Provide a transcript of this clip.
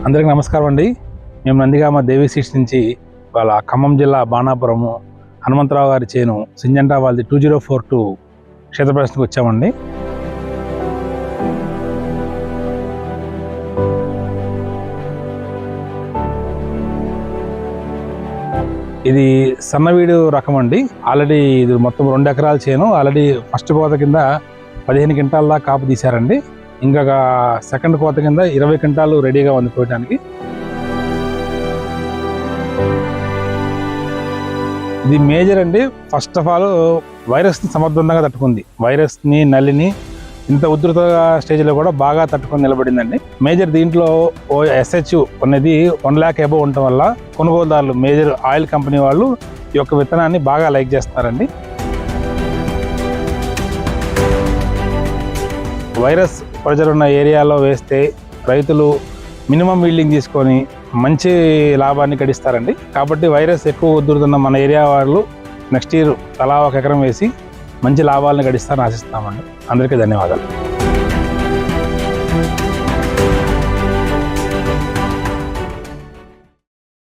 అందరికీ నమస్కారం అండి. మేము నందిగామ దేవి సీడ్స్ నుంచి వాళ్ళ ఖమ్మం జిల్లా బాణాపురము హనుమంతరావు గారి చేను సింజంటా వాళ్ళది 2042 క్షేత్ర ప్రదర్శనకు వచ్చామండి. ఇది సన్నవీడు రకం అండి. ఆల్రెడీ ఇది మొత్తం 2 ఎకరాల చేను. ఆల్రెడీ ఫస్ట్ కోత కింద 15 క్వింటాల దాకా కాపు తీశారండి. ఇంకా సెకండ్ కోత కింద 20 క్వింటాలు రెడీగా ఉంది కోయడానికి. ఇది మేజర్ అండి. ఫస్ట్ ఆఫ్ ఆల్ వైరస్ని సమర్థవంతంగా తట్టుకుంది. వైరస్ని నల్లిని ఇంత ఉధృత స్టేజ్లో కూడా బాగా తట్టుకొని నిలబడిందండి. మేజర్ దీంట్లో SH అనేది 1 lakh అబవ్ ఉండటం వల్ల కొనుగోలుదారులు మేజర్ ఆయిల్ కంపెనీ వాళ్ళు ఈ యొక్క విత్తనాన్ని బాగా లైక్ చేస్తున్నారండి. వైరస్ ప్రెజర్ ఉన్న ఏరియాలో వేస్తే రైతులు మినిమం ఈల్డింగ్ తీసుకొని మంచి లాభాన్ని గడిస్తారండి. కాబట్టి వైరస్ ఎక్కువ ఉధృతున్న మన ఏరియా వాళ్ళు నెక్స్ట్ ఇయర్ తలా 1 ఎకరం వేసి మంచి లాభాలను గడిస్తారని ఆశిస్తామండి. అందరికీ ధన్యవాదాలు.